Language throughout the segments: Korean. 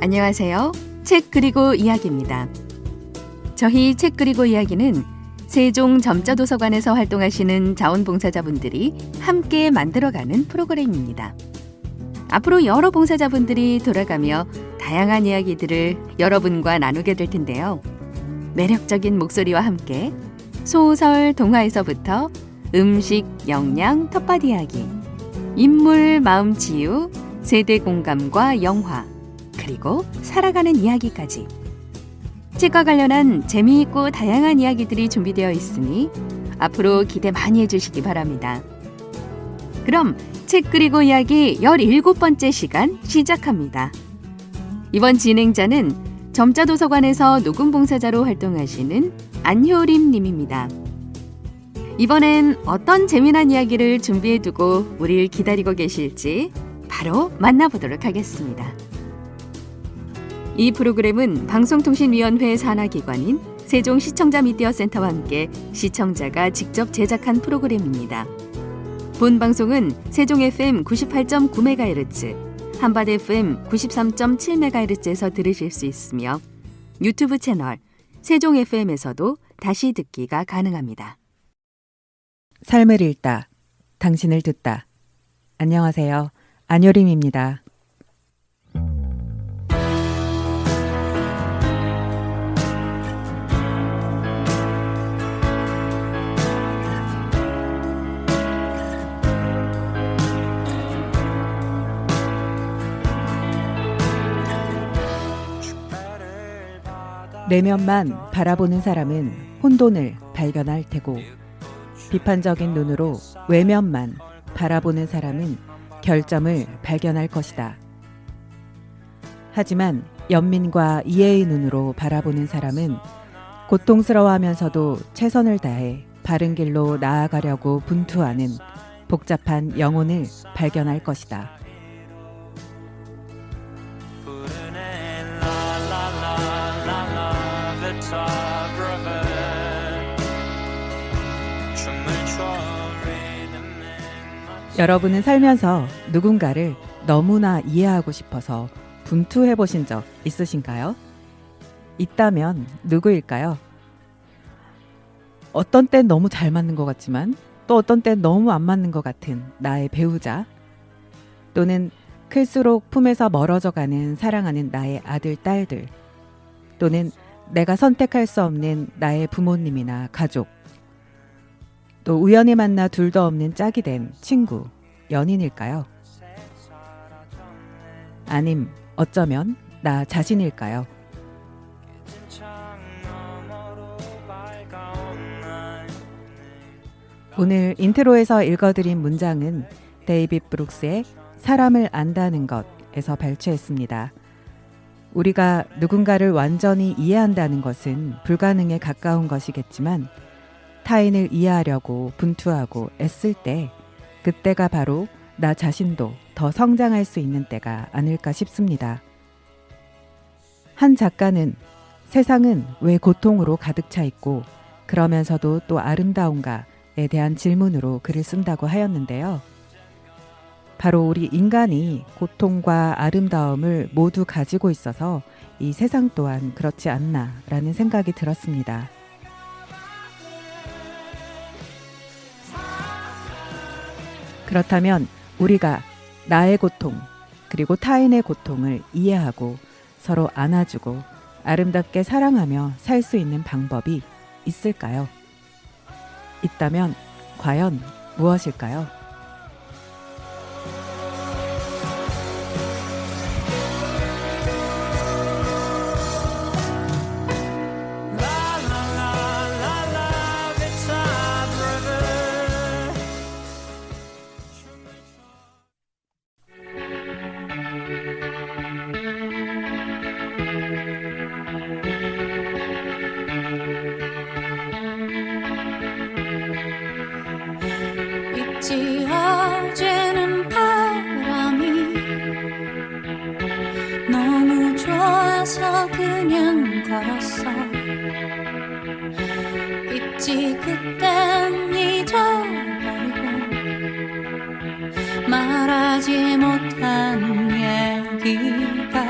안녕하세요. 책 그리고 이야기입니다. 저희 책 그리고 이야기는 세종 점자도서관에서 활동하시는 자원봉사자분들이 함께 만들어가는 프로그램입니다. 앞으로 여러 봉사자분들이 돌아가며 다양한 이야기들을 여러분과 나누게 될 텐데요. 매력적인 목소리와 함께 소설, 동화에서부터 음식, 영양, 텃밭 이야기, 인물, 마음 치유, 세대 공감과 영화, 그리고 살아가는 이야기까지 책과 관련한 재미있고 다양한 이야기들이 준비되어 있으니 앞으로 기대 많이 해주시기 바랍니다. 그럼 책 그리고 이야기 17번째 시간 시작합니다. 이번 진행자는 점자도서관에서 녹음봉사자로 활동하시는 안효림 님입니다. 이번엔 어떤 재미난 이야기를 준비해두고 우리를 기다리고 계실지 바로 만나보도록 하겠습니다. 이 프로그램은 방송통신위원회 산하기관인 세종시청자미디어센터와 함께 시청자가 직접 제작한 프로그램입니다. 본 방송은 세종 FM 98.9MHz, 한밭 FM 93.7MHz에서 들으실 수 있으며 유튜브 채널 세종 FM에서도 다시 듣기가 가능합니다. 삶을 읽다, 당신을 듣다. 안녕하세요. 안효림입니다. 내면만 바라보는 사람은 혼돈을 발견할 테고, 비판적인 눈으로 외면만 바라보는 사람은 결점을 발견할 것이다. 하지만 연민과 이해의 눈으로 바라보는 사람은 고통스러워하면서도 최선을 다해 바른 길로 나아가려고 분투하는 복잡한 영혼을 발견할 것이다. 여러분은 살면서 누군가를 너무나 이해하고 싶어서 분투해 보신 적 있으신가요? 있다면 누구일까요? 어떤 땐 너무 잘 맞는 것 같지만 또 어떤 땐 너무 안 맞는 것 같은 나의 배우자, 또는 클수록 품에서 멀어져가는 사랑하는 나의 아들, 딸들, 또는 내가 선택할 수 없는 나의 부모님이나 가족, 또 우연히 만나 둘도 없는 짝이 된 친구, 연인일까요? 아님 어쩌면 나 자신일까요? 오늘 인트로에서 읽어드린 문장은 데이빗 브룩스의 사람을 안다는 것에서 발췌했습니다. 우리가 누군가를 완전히 이해한다는 것은 불가능에 가까운 것이겠지만 타인을 이해하려고 분투하고 애쓸 때, 그때가 바로 나 자신도 더 성장할 수 있는 때가 아닐까 싶습니다. 한 작가는 세상은 왜 고통으로 가득 차 있고 그러면서도 또 아름다운가에 대한 질문으로 글을 쓴다고 하였는데요. 바로 우리 인간이 고통과 아름다움을 모두 가지고 있어서 이 세상 또한 그렇지 않나라는 생각이 들었습니다. 그렇다면 우리가 나의 고통 그리고 타인의 고통을 이해하고 서로 안아주고 아름답게 사랑하며 살 수 있는 방법이 있을까요? 있다면 과연 무엇일까요? 있지 어제는 바람이 너무 좋아서 그냥 걸었어. 있지 그땐 잊어버리고 말하지 못한 얘기가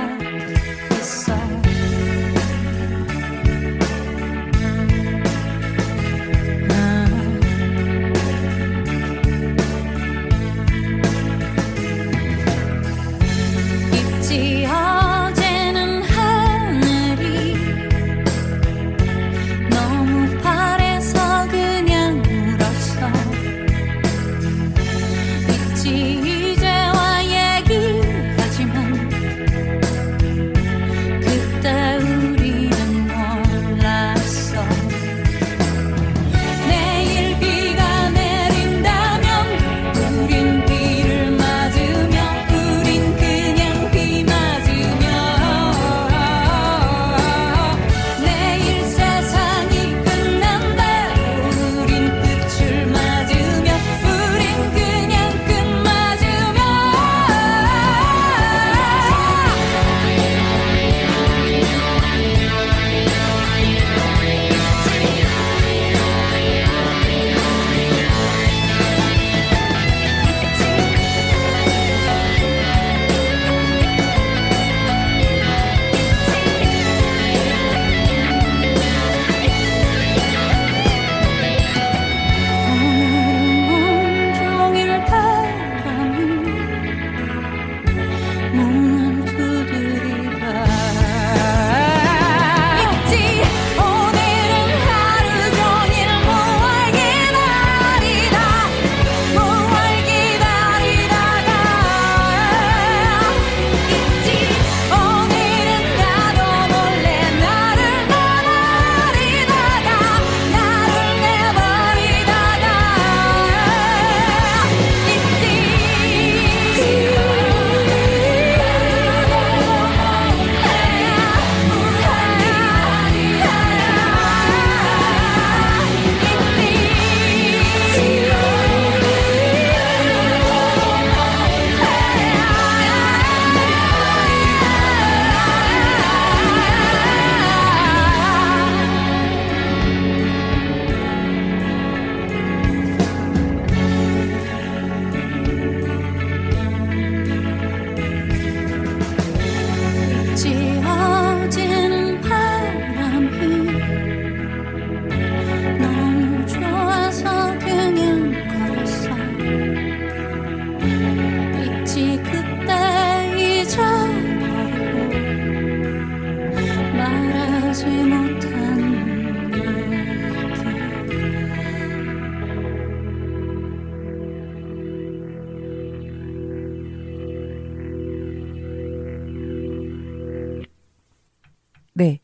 네,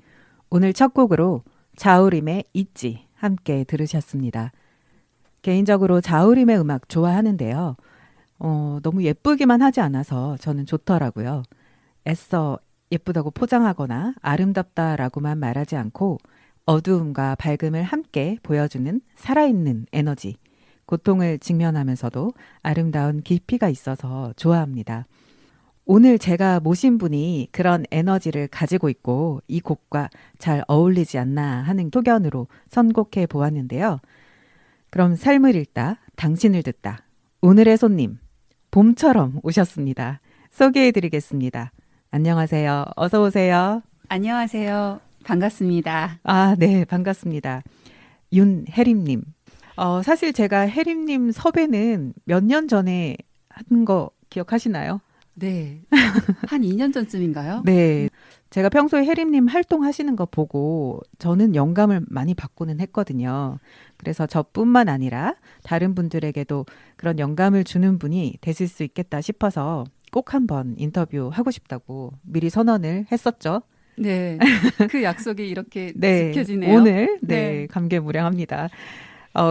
오늘 첫 곡으로 자우림의 있지 함께 들으셨습니다. 개인적으로 자우림의 음악 좋아하는데요. 너무 예쁘기만 하지 않아서 저는 좋더라고요. 애써 예쁘다고 포장하거나 아름답다라고만 말하지 않고 어두움과 밝음을 함께 보여주는 살아있는 에너지, 고통을 직면하면서도 아름다운 깊이가 있어서 좋아합니다. 오늘 제가 모신 분이 그런 에너지를 가지고 있고 이 곡과 잘 어울리지 않나 하는 소견으로 선곡해 보았는데요. 그럼 삶을 읽다, 당신을 듣다. 오늘의 손님, 봄처럼 오셨습니다. 소개해드리겠습니다. 안녕하세요. 어서 오세요. 안녕하세요. 반갑습니다. 아, 네, 반갑습니다. 윤혜림님. 사실 제가 혜림님 섭외는 몇 년 전에 한 거 기억하시나요? 네. 한 2년 전쯤인가요? 네. 제가 평소에 혜림님 활동하시는 거 보고 저는 영감을 많이 받고는 했거든요. 그래서 저뿐만 아니라 다른 분들에게도 그런 영감을 주는 분이 되실 수 있겠다 싶어서 꼭 한번 인터뷰하고 싶다고 미리 선언을 했었죠. 네. 그 약속이 이렇게 네. 지켜지네요. 오늘 네. 감개무량합니다.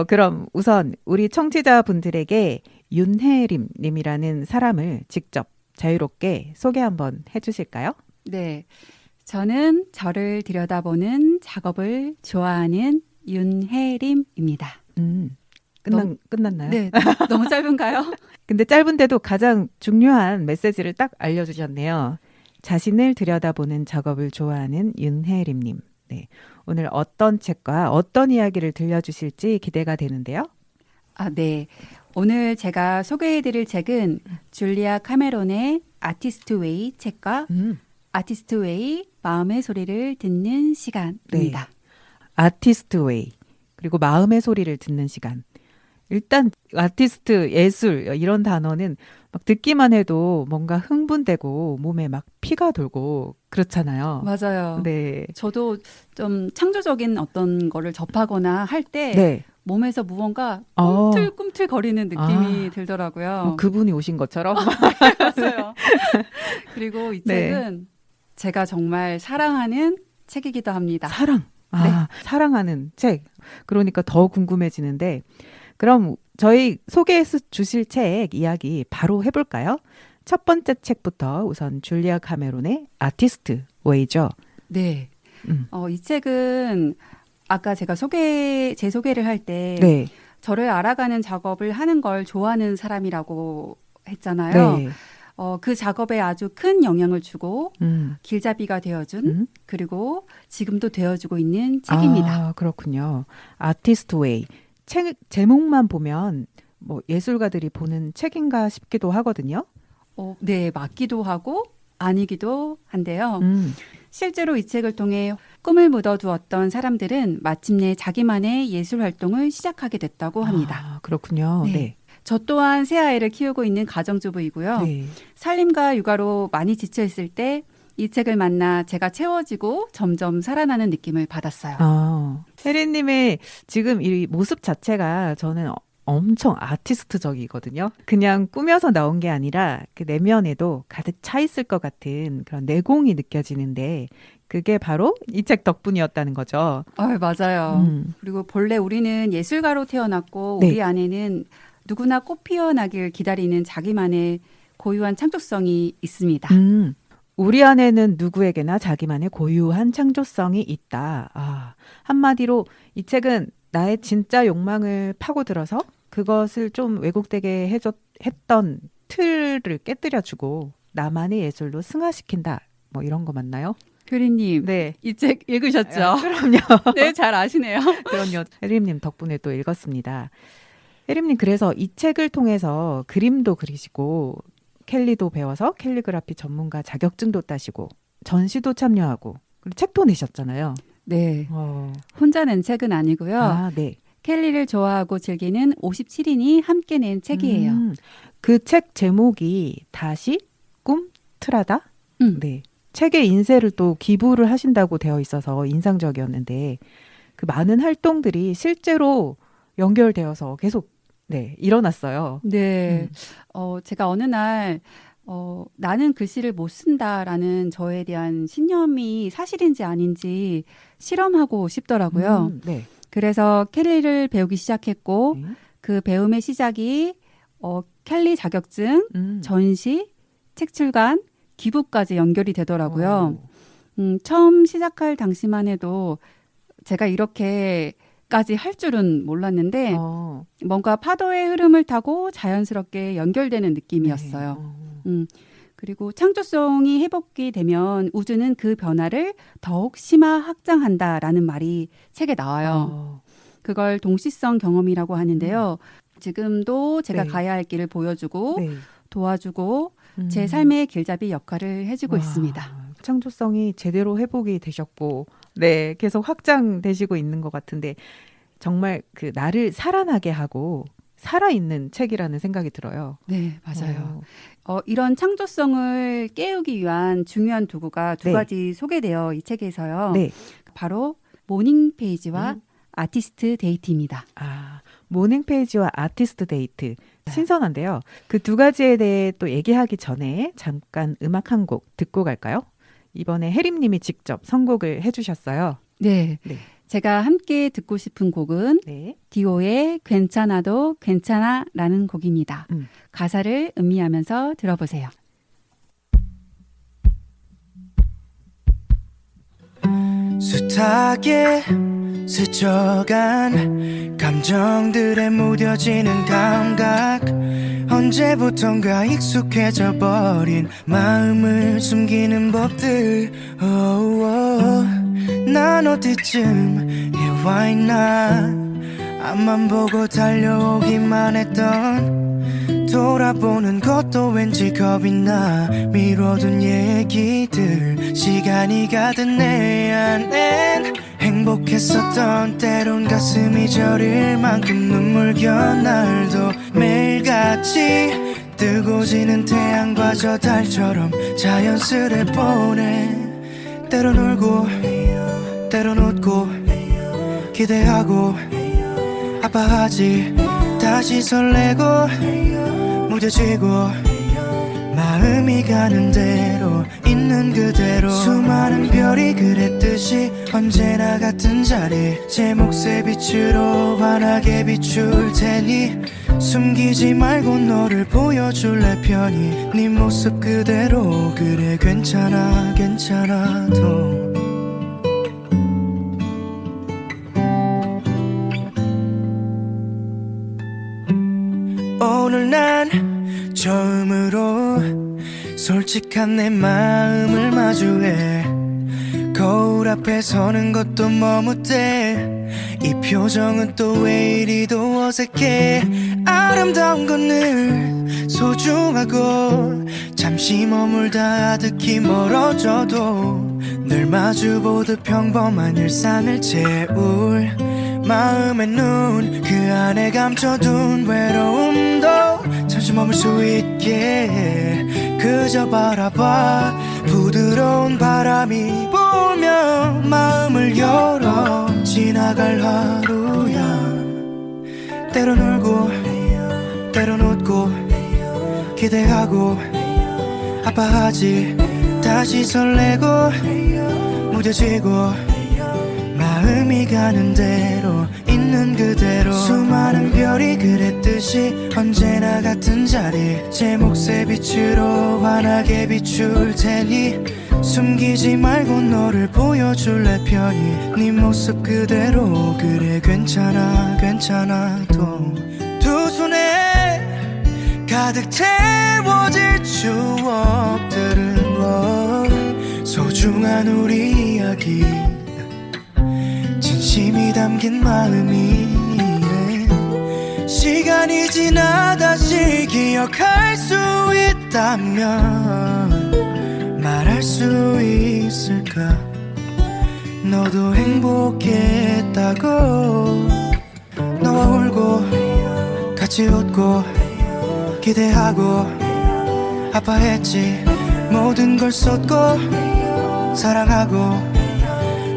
그럼 우선 우리 청취자분들에게 윤혜림 님이라는 사람을 직접 자유롭게 소개 한번 해주실까요? 네. 저는 저를 들여다보는 작업을 좋아하는 윤혜림입니다. 끝났나요? 네. 너무 짧은가요? 근데 짧은데도 가장 중요한 메시지를 딱 알려주셨네요. 자신을 들여다보는 작업을 좋아하는 윤혜림님. 네. 오늘 어떤 책과 어떤 이야기를 들려주실지 기대가 되는데요. 아, 네. 오늘 제가 소개해드릴 책은 줄리아 카메론의 아티스트 웨이 책과 아티스트 웨이 마음의 소리를 듣는 시간입니다. 아티스트 웨이 그리고 마음의 소리를 듣는 시간. 일단 아티스트 예술 이런 단어는 막 듣기만 해도 뭔가 흥분되고 몸에 막 피가 돌고 그렇잖아요. 맞아요. 네. 저도 좀 창조적인 어떤 거를 접하거나 할 때 네. 몸에서 무언가 어. 꿈틀꿈틀거리는 느낌이 들더라고요. 그분이 오신 것처럼. 맞아요. 그리고 이 네. 책은 제가 정말 사랑하는 책이기도 합니다. 사랑. 사랑하는 책. 그러니까 더 궁금해지는데 그럼 저희 소개해 주실 책 이야기 바로 해볼까요? 첫 번째 책부터 우선 줄리아 카메론의 아티스트 웨이죠. 네. 이 책은 아까 제가 제 소개를 할 때 네. 저를 알아가는 작업을 하는 걸 좋아하는 사람이라고 했잖아요. 네. 그 작업에 아주 큰 영향을 주고 길잡이가 되어준 그리고 지금도 되어주고 있는 책입니다. 아, 그렇군요. 아티스트 웨이. 책 제목만 보면 뭐 예술가들이 보는 책인가 싶기도 하거든요. 네, 맞기도 하고 아니기도 한데요. 실제로 이 책을 통해 꿈을 묻어두었던 사람들은 마침내 자기만의 예술 활동을 시작하게 됐다고 합니다. 아, 그렇군요. 네. 네. 저 또한 새 아이를 키우고 있는 가정주부이고요. 네. 살림과 육아로 많이 지쳐 있을 때 이 책을 만나 제가 채워지고 점점 살아나는 느낌을 받았어요. 혜리님의 지금 이 모습 자체가 저는 엄청 아티스트적이거든요. 그냥 꾸며서 나온 게 아니라 그 내면에도 가득 차 있을 것 같은 그런 내공이 느껴지는데 그게 바로 이 책 덕분이었다는 거죠. 맞아요. 그리고 본래 우리는 예술가로 태어났고 네. 우리 안에는 누구나 꽃 피어나길 기다리는 자기만의 고유한 창조성이 있습니다. 우리 안에는 누구에게나 자기만의 고유한 창조성이 있다. 한마디로 이 책은 나의 진짜 욕망을 파고들어서 그것을 좀 왜곡되게 했던 틀을 깨뜨려주고 나만의 예술로 승화시킨다. 뭐 이런 거 맞나요? 효리님, 네. 이 책 읽으셨죠? 그럼요. 네, 잘 아시네요. 그럼요. 혜림님 덕분에 또 읽었습니다. 혜림님 그래서 이 책을 통해서 그림도 그리시고 캘리도 배워서 캘리그라피 전문가 자격증도 따시고 전시도 참여하고 그리고 책도 내셨잖아요. 네. 혼자 낸 책은 아니고요. 네. 캘리를 좋아하고 즐기는 57인이 함께 낸 책이에요. 그 책 제목이 다시 꿈 트라다? 네. 책의 인쇄를 또 기부를 하신다고 되어 있어서 인상적이었는데 그 많은 활동들이 실제로 연결되어서 계속 일어났어요. 네. 제가 어느 날 나는 글씨를 못 쓴다라는 저에 대한 신념이 사실인지 아닌지 실험하고 싶더라고요. 네. 그래서 켈리를 배우기 시작했고 네. 그 배움의 시작이 켈리 자격증, 전시, 책 출간, 기부까지 연결이 되더라고요. 처음 시작할 당시만 해도 제가 이렇게까지 할 줄은 몰랐는데 뭔가 파도의 흐름을 타고 자연스럽게 연결되는 느낌이었어요. 그리고 창조성이 회복이 되면 우주는 그 변화를 더욱 심화 확장한다라는 말이 책에 나와요. 그걸 동시성 경험이라고 하는데요. 지금도 제가 네. 가야 할 길을 보여주고 네. 도와주고 제 삶의 길잡이 역할을 해주고 와, 있습니다. 창조성이 제대로 회복이 되셨고, 네, 계속 확장되시고 있는 것 같은데, 정말 그 나를 살아나게 하고 살아있는 책이라는 생각이 들어요. 네, 맞아요. 이런 창조성을 깨우기 위한 중요한 도구가 두 네. 가지 소개되어 이 책에서요. 네. 바로 모닝 페이지와 아티스트 데이트입니다. 모닝 페이지와 아티스트 데이트. 신선한데요. 그 두 가지에 대해 또 얘기하기 전에 잠깐 음악 한 곡 듣고 갈까요? 이번에 혜림님이 직접 선곡을 해주셨어요. 네. 네. 제가 함께 듣고 싶은 곡은 네. 디오의 괜찮아도 괜찮아라는 곡입니다. 가사를 음미하면서 들어보세요. 숱하게 스쳐간 감정들에 무뎌지는 감각 언제부턴가 익숙해져 버린 마음을 숨기는 법들 난 어디쯤 와 있나 앞만 보고 달려오기만 했던 돌아보는 것도 왠지 겁이 나 미뤄둔 얘기들 시간이 가든 내 안엔 행복했었던 때론 가슴이 저릴 만큼 눈물겨 날도 매일같이 뜨고 지는 태양과 저 달처럼 자연스레 보내 때론 울고 때론 웃고 기대하고 아파하지 다시 설레고 무뎌지고 마음이 가는 대로 있는 그대로 수많은 별이 그랬듯이 언제나 같은 자리 제 몫의 빛으로 환하게 비출 테니 숨기지 말고 너를 보여줄래 편히 네 모습 그대로 그래 괜찮아 괜찮아도 오늘 난 처음으로 솔직한 내 마음을 마주해 거울 앞에 서는 것도 머뭇대 이 표정은 또 왜 이리도 어색해 아름다운 건 늘 소중하고 잠시 머물다 아득히 멀어져도 늘 마주보듯 평범한 일상을 채울 마음의 눈 그 안에 감춰둔 외로움도 잠시 머물 수 있게 그저 바라봐 부드러운 바람이 불며 마음을 열어 지나갈 하루야 때론 울고 때론 웃고 기대하고 아파하지 다시 설레고 무뎌지고 마음이 가는 대로 있는 그대로 수많은 별이 그랬듯이 언제나 같은 자리 제 몫의 빛으로 환하게 비출 테니 숨기지 말고 너를 보여줄래 편히 네 모습 그대로 그래 괜찮아 괜찮아도 두 손에 가득 채워질 추억들은 소중한 우리 이야기 진심이 담긴 마음이 시간이 지나 다시 기억할 수 있다면 말할 수 있을까 너도 행복했다고 너와 울고 같이 웃고 기대하고 아파했지 모든 걸 쏟고 사랑하고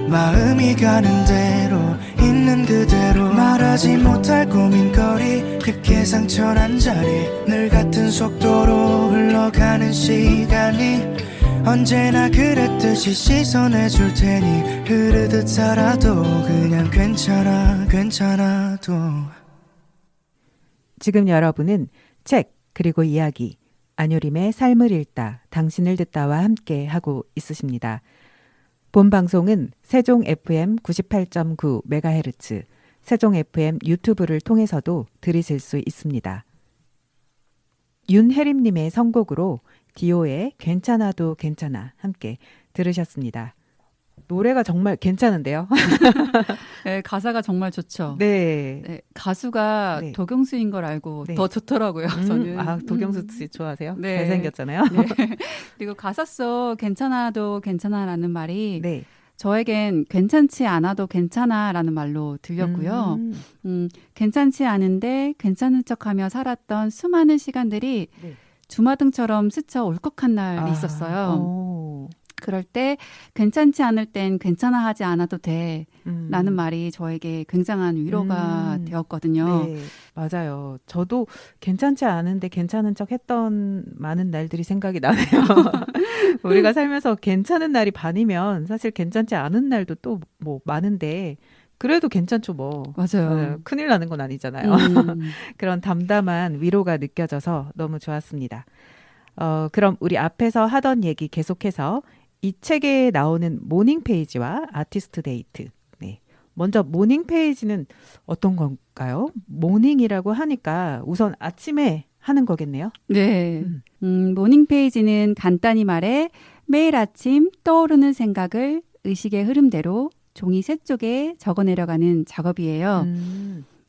마음이 가는 대로 있는 그대로 말하지 못할 고민거리 깊게 상처난 자리 늘 같은 속도로 흘러가는 시간이 언제나 그랬듯이 씻어내 줄 테니 흐르듯 살아도 그냥 괜찮아 괜찮아도. 지금 여러분은 책 그리고 이야기 안효림의 삶을 읽다 당신을 듣다와 함께 하고 있으십니다. 본 방송은 세종 FM 98.9 MHz 세종 FM 유튜브를 통해서도 들으실 수 있습니다. 윤혜림님의 선곡으로 디오의 괜찮아도 괜찮아 함께 들으셨습니다. 노래가 정말 괜찮은데요? 네, 가사가 정말 좋죠. 네. 네, 가수가 네. 도경수인 걸 알고 네. 더 좋더라고요. 저는. 아, 도경수 씨 좋아하세요? 네. 잘생겼잖아요. 네. 그리고 가사 속 괜찮아도 괜찮아라는 말이 네. 저에겐 괜찮지 않아도 괜찮아라는 말로 들렸고요. 괜찮지 않은데 괜찮은 척하며 살았던 수많은 시간들이 네. 주마등처럼 스쳐 울컥한 날이 있었어요. 오. 그럴 때 괜찮지 않을 땐 괜찮아 하지 않아도 돼 음. 라는 말이 저에게 굉장한 위로가 되었거든요. 네, 맞아요. 저도 괜찮지 않은데 괜찮은 척 했던 많은 날들이 생각이 나네요. 우리가 살면서 괜찮은 날이 반이면 사실 괜찮지 않은 날도 또 뭐 많은데 그래도 괜찮죠 뭐. 맞아요. 큰일 나는 건 아니잖아요. 그런 담담한 위로가 느껴져서 너무 좋았습니다. 그럼 우리 앞에서 하던 얘기 계속해서 이 책에 나오는 모닝 페이지와 아티스트 데이트. 네. 먼저 모닝 페이지는 어떤 건가요? 모닝이라고 하니까 우선 아침에 하는 거겠네요. 네. 모닝 페이지는 간단히 말해 매일 아침 떠오르는 생각을 의식의 흐름대로 종이 세 쪽에 적어 내려가는 작업이에요.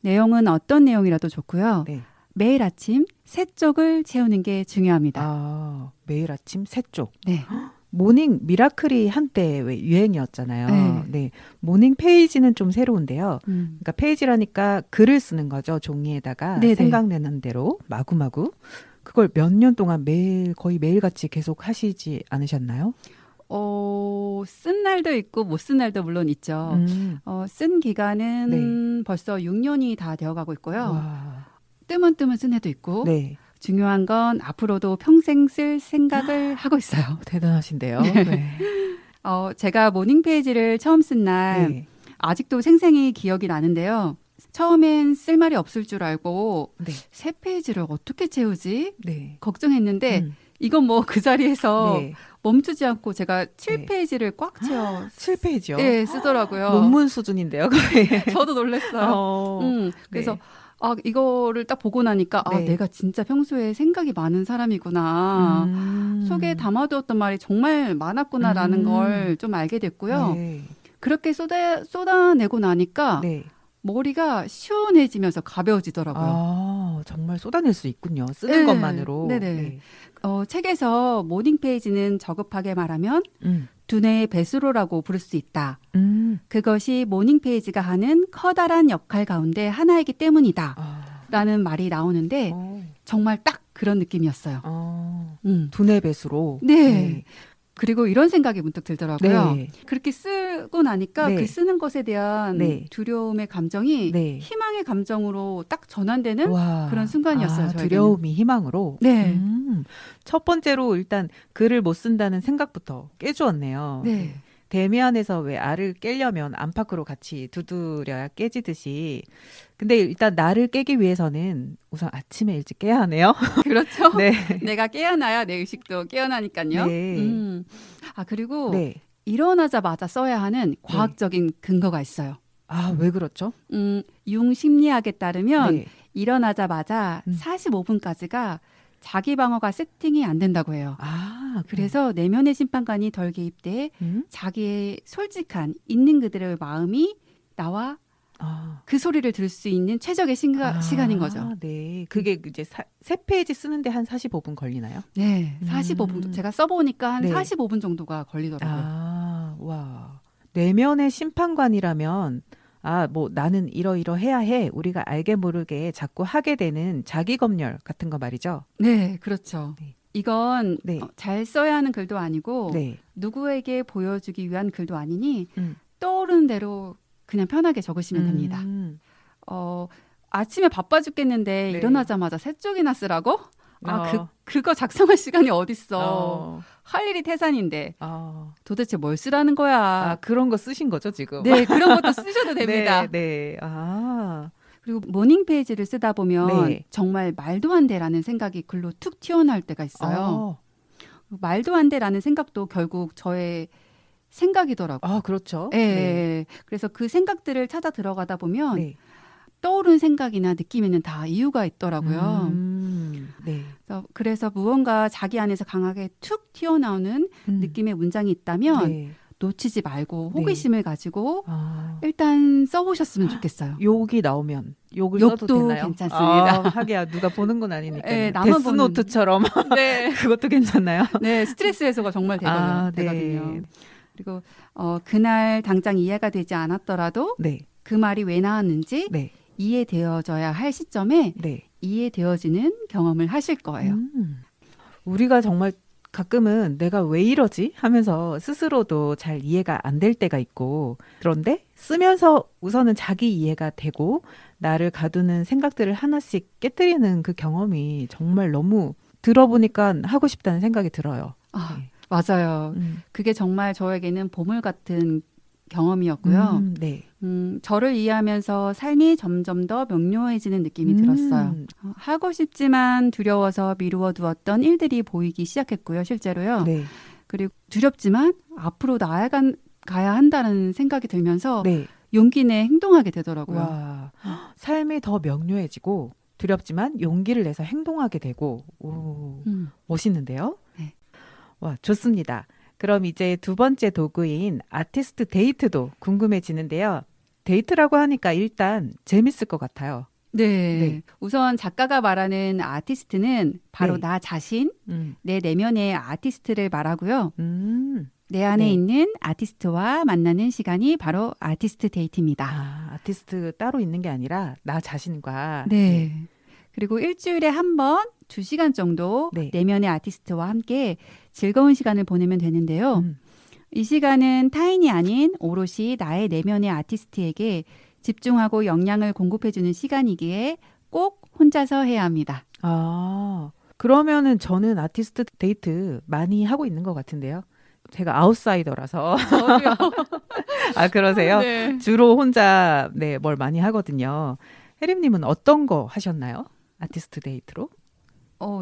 내용은 어떤 내용이라도 좋고요. 네. 매일 아침 세 쪽을 채우는 게 중요합니다. 아, 매일 아침 세 쪽. 네. 모닝 미라클이 한때 왜 유행이었잖아요. 네. 네. 모닝 페이지는 좀 새로운데요. 음. 그러니까 페이지라니까 글을 쓰는 거죠. 종이에다가 네네. 생각나는 대로 마구마구. 그걸 몇 년 동안 매일 거의 매일같이 계속 하시지 않으셨나요? 쓴 날도 있고 못 쓴 날도 물론 있죠. 쓴 기간은 벌써 6년이 다 되어가고 있고요. 와. 뜨문 쓴 해도 있고 네. 중요한 건 앞으로도 평생 쓸 생각을 하고 있어요. 대단하신데요. 네. 네. 제가 모닝 페이지를 처음 쓴 날 네. 아직도 생생히 기억이 나는데요. 처음엔 쓸 말이 없을 줄 알고 네. 세 페이지를 어떻게 채우지? 네. 걱정했는데 이건 뭐 그 자리에서 네. 멈추지 않고 제가 네. 7페이지를 꽉 채워 7페이지요? 네, 쓰더라고요. 논문 수준인데요, 거의. 저도 놀랐어요. 그래서 네. 이거를 딱 보고 나니까 네. 내가 진짜 평소에 생각이 많은 사람이구나. 속에 담아두었던 말이 정말 많았구나라는 걸 좀 알게 됐고요. 네. 그렇게 쏟아내고 나니까 네. 머리가 시원해지면서 가벼워지더라고요. 아, 정말 쏟아낼 수 있군요. 쓰는 네. 것만으로. 네네. 네. 책에서 모닝 페이지는 저급하게 말하면 두뇌의 배수로라고 부를 수 있다. 그것이 모닝 페이지가 하는 커다란 역할 가운데 하나이기 때문이다. 라는 말이 나오는데 정말 딱 그런 느낌이었어요. 두뇌 배수로. 네. 그리고 이런 생각이 문득 들더라고요. 네. 그렇게 쓰고 나니까 네. 그 쓰는 것에 대한 네. 두려움의 감정이 네. 희망의 감정으로 딱 전환되는 와. 그런 순간이었어요. 저에게는. 두려움이 희망으로. 네. 첫 번째로 일단 글을 못 쓴다는 생각부터 깨주었네요. 네. 대면에서 왜 알을 깨려면 안팎으로 같이 두드려야 깨지듯이. 근데 일단 나를 깨기 위해서는 우선 아침에 일찍 깨야 하네요. 그렇죠. 네. 내가 깨어나야 내 의식도 깨어나니까요. 네. 그리고 네. 일어나자마자 써야 하는 과학적인 근거가 있어요. 아, 왜 그렇죠? 융 심리학에 따르면 네. 일어나자마자 45분까지가 자기 방어가 세팅이 안 된다고 해요. 그래서 내면의 심판관이 덜 개입돼 자기의 솔직한 있는 그대로의 마음이 나와 그 소리를 들을 수 있는 최적의 시간인 거죠. 네. 그게 이제 세 페이지 쓰는데 한 45분 걸리나요? 네, 45분. 제가 써보니까 한 네. 45분 정도가 걸리더라고요. 와. 내면의 심판관이라면 뭐 나는 이러이러해야 해. 우리가 알게 모르게 자꾸 하게 되는 자기 검열 같은 거 말이죠. 네, 그렇죠. 네. 이건 네. 잘 써야 하는 글도 아니고 네. 누구에게 보여주기 위한 글도 아니니 떠오르는 대로 그냥 편하게 적으시면 됩니다. 아침에 바빠 죽겠는데 네. 일어나자마자 세 쪽이나 쓰라고? 어. 그거 작성할 시간이 어딨어. 어. 할 일이 태산인데 어. 도대체 뭘 쓰라는 거야. 아, 그런 거 쓰신 거죠, 지금? 네, 그런 것도 쓰셔도 됩니다. 네, 네. 아. 그리고 모닝 페이지를 쓰다 보면 네. 정말 말도 안 돼라는 생각이 글로 툭 튀어나올 때가 있어요. 말도 안 돼라는 생각도 결국 저의 생각이더라고요. 아, 그렇죠. 예, 예. 그래서 그 생각들을 찾아 들어가다 보면 네. 떠오른 생각이나 느낌에는 다 이유가 있더라고요. 네. 그래서 무언가 자기 안에서 강하게 툭 튀어나오는 느낌의 문장이 있다면 네. 놓치지 말고 네. 호기심을 가지고 아. 일단 써보셨으면 좋겠어요. 욕이 나오면 욕을 욕도 써도 되나요? 괜찮습니다. 하기야 누가 보는 건 아니니까. 네, 나만 보는- 데스노트처럼 네. 그것도 괜찮나요? 네, 스트레스 해소가 정말 네. 되거든요. 그리고 그날 당장 이해가 되지 않았더라도 네. 그 말이 왜 나왔는지 네. 이해되어져야 할 시점에 네. 이해되어지는 경험을 하실 거예요. 우리가 정말 가끔은 내가 왜 이러지 하면서 스스로도 잘 이해가 안 될 때가 있고, 그런데 쓰면서 우선은 자기 이해가 되고 나를 가두는 생각들을 하나씩 깨뜨리는 그 경험이 정말 너무 들어보니까 하고 싶다는 생각이 들어요. 아, 네. 맞아요. 그게 정말 저에게는 보물 같은 경험이었고요. 네. 저를 이해하면서 삶이 점점 더 명료해지는 느낌이 들었어요. 하고 싶지만 두려워서 미루어 두었던 일들이 보이기 시작했고요, 실제로요. 네. 그리고 두렵지만 앞으로 나아가야 한다는 생각이 들면서 네. 용기 내 행동하게 되더라고요. 와, 삶이 더 명료해지고 두렵지만 용기를 내서 행동하게 되고, 오, 멋있는데요? 네. 와, 좋습니다. 그럼 이제 두 번째 도구인 아티스트 데이트도 궁금해지는데요. 데이트라고 하니까 일단 재밌을 것 같아요. 네. 네. 우선 작가가 말하는 아티스트는 바로 네. 나 자신, 음. 내 내면의 아티스트를 말하고요. 내 안에 네. 있는 아티스트와 만나는 시간이 바로 아티스트 데이트입니다. 아, 아티스트 따로 있는 게 아니라 나 자신과. 네. 그리고 일주일에 한 번 2시간 정도 네. 내면의 아티스트와 함께 즐거운 시간을 보내면 되는데요. 음. 이 시간은 타인이 아닌 오롯이 나의 내면의 아티스트에게 집중하고 영향을 공급해주는 시간이기에 꼭 혼자서 해야 합니다. 아, 그러면은 저는 아티스트 데이트 많이 하고 있는 것 같은데요. 제가 아웃사이더라서. 저도요. 아, 그러세요? 네. 주로 혼자 네, 뭘 많이 하거든요. 혜림님은 어떤 거 하셨나요? 아티스트 데이트로?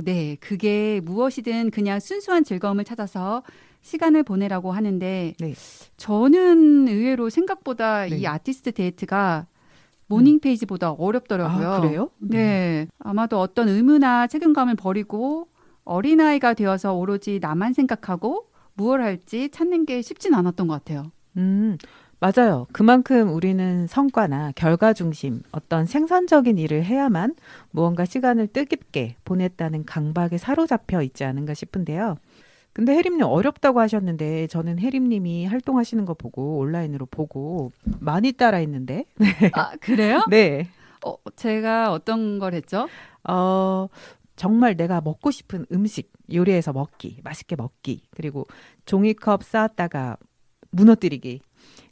네. 그게 무엇이든 그냥 순수한 즐거움을 찾아서 시간을 보내라고 하는데 네. 저는 의외로 생각보다 네. 이 아티스트 데이트가 모닝 페이지보다 어렵더라고요. 아, 그래요? 네. 아마도 어떤 의무나 책임감을 버리고 어린아이가 되어서 오로지 나만 생각하고 무엇을 할지 찾는 게 쉽진 않았던 것 같아요. 맞아요. 그만큼 우리는 성과나 결과 중심, 어떤 생산적인 일을 해야만 무언가 시간을 뜻깊게 보냈다는 강박에 사로잡혀 있지 않은가 싶은데요. 근데 혜림님 어렵다고 하셨는데 저는 혜림님이 활동하시는 거 보고 온라인으로 보고 많이 따라했는데. 아, 그래요? 네. 제가 어떤 걸 했죠? 정말 내가 먹고 싶은 음식 요리해서 먹기, 맛있게 먹기, 그리고 종이컵 쌓았다가 무너뜨리기,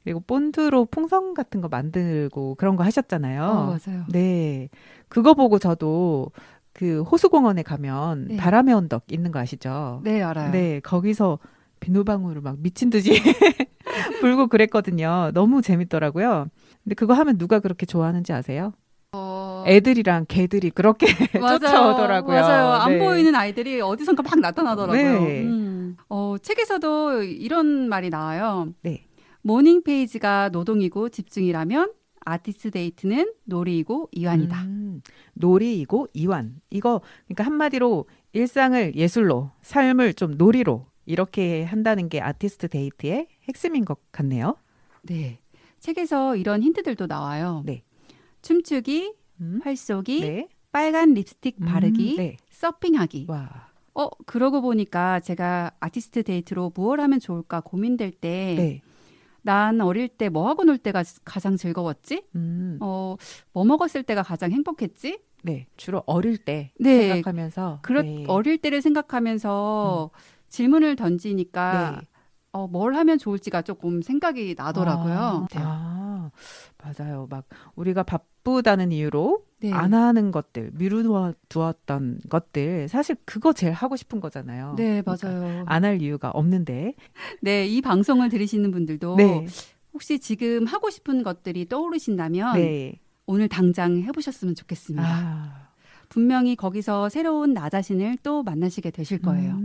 그리고 본드로 풍선 같은 거 만들고 그런 거 하셨잖아요. 맞아요. 네. 그거 보고 저도 그 호수공원에 가면 네. 바람의 언덕 있는 거 아시죠? 네, 알아요. 네. 거기서 비누방울을 막 미친 듯이 불고 그랬거든요. 너무 재밌더라고요. 근데 그거 하면 누가 그렇게 좋아하는지 아세요? 애들이랑 개들이 그렇게 쫓아오더라고요. 맞아요. 안 네. 보이는 아이들이 어디선가 막 나타나더라고요. 네. 책에서도 이런 말이 나와요. 네. 모닝 페이지가 노동이고 집중이라면 아티스트 데이트는 놀이이고 이완이다. 놀이이고 이완. 이거 그러니까 한마디로 일상을 예술로, 삶을 좀 놀이로 이렇게 한다는 게 아티스트 데이트의 핵심인 것 같네요. 네. 책에서 이런 힌트들도 나와요. 네. 춤추기, 음. 활쏘기, 네. 빨간 립스틱 바르기, 네. 서핑하기. 와. 그러고 보니까 제가 아티스트 데이트로 무엇 하면 좋을까 고민될 때 네. 난 어릴 때 뭐 하고 놀 때가 가장 즐거웠지? 뭐 먹었을 때가 가장 행복했지? 네. 주로 어릴 때 네. 생각하면서. 네. 어릴 때를 생각하면서 질문을 던지니까 네. 뭘 하면 좋을지가 조금 생각이 나더라고요. 맞아요. 막 우리가 바쁘다는 이유로 네. 안 하는 것들, 미루두었던 것들, 사실 그거 제일 하고 싶은 거잖아요. 네, 맞아요. 안 할 이유가 없는데. 네, 이 방송을 들으시는 분들도 네. 혹시 지금 하고 싶은 것들이 떠오르신다면 네. 오늘 당장 해보셨으면 좋겠습니다. 아, 분명히 거기서 새로운 나 자신을 또 만나시게 되실 거예요.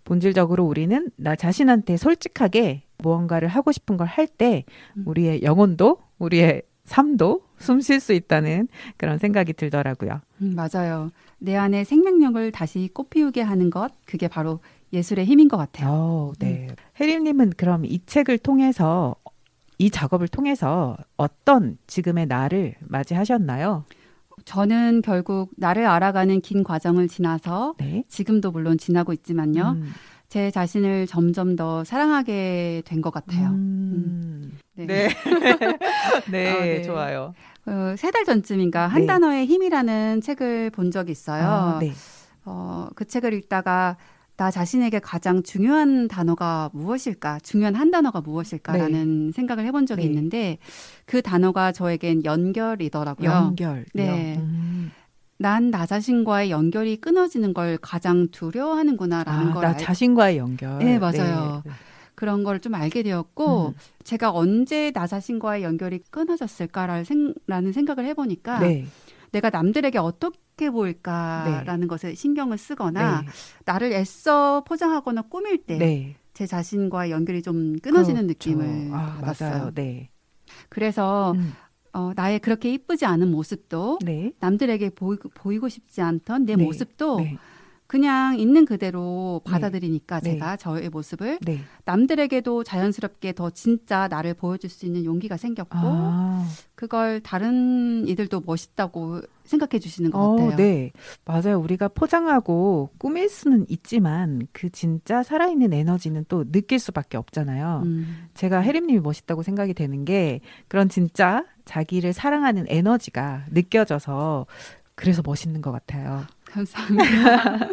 본질적으로 우리는 나 자신한테 솔직하게 무언가를 하고 싶은 걸 할 때 우리의 영혼도 우리의 삶도 숨 쉴 수 있다는 그런 생각이 들더라고요. 맞아요. 내 안에 생명력을 다시 꽃피우게 하는 것, 그게 바로 예술의 힘인 것 같아요. 네. 혜림님은 그럼 이 책을 통해서 이 작업을 통해서 어떤 지금의 나를 맞이하셨나요? 저는 결국 나를 알아가는 긴 과정을 지나서 네. 지금도 물론 지나고 있지만요. 제 자신을 점점 더 사랑하게 된 것 같아요. 네. 네. 네, 네. 좋아요. 3달 전쯤인가 한 네. 단어의 힘이라는 책을 본 적이 있어요. 네. 그 책을 읽다가 나 자신에게 가장 중요한 단어가 무엇일까? 중요한 한 단어가 무엇일까라는 생각을 해본 적이 네. 있는데 그 단어가 저에겐 연결이더라고요. 연결. 네. 난 나 자신과의 연결이 끊어지는 걸 가장 두려워하는구나라는 걸 나 자신과의 연결. 네, 맞아요. 네. 그런 걸 좀 알게 되었고 제가 언제 나 자신과의 연결이 끊어졌을까라는 생각을 해보니까 네. 내가 남들에게 어떻게 보일까라는 것에 신경을 쓰거나 나를 애써 포장하거나 꾸밀 때 제 네. 자신과의 연결이 좀 끊어지는 그렇죠. 느낌을 받았어요. 맞아요. 네. 그래서 나의 그렇게 이쁘지 않은 모습도 네. 남들에게 보이고 싶지 않던 내 네. 모습도 네. 그냥 있는 그대로 받아들이니까 네. 제가 저의 모습을 네. 남들에게도 자연스럽게 더 진짜 나를 보여줄 수 있는 용기가 생겼고 그걸 다른 이들도 멋있다고 생각해 주시는 것 같아요. 네. 맞아요. 우리가 포장하고 꾸밀 수는 있지만 그 진짜 살아있는 에너지는 또 느낄 수밖에 없잖아요. 제가 혜림님이 멋있다고 생각이 되는 게 그런 진짜 자기를 사랑하는 에너지가 느껴져서 그래서 멋있는 것 같아요. 감사합니다.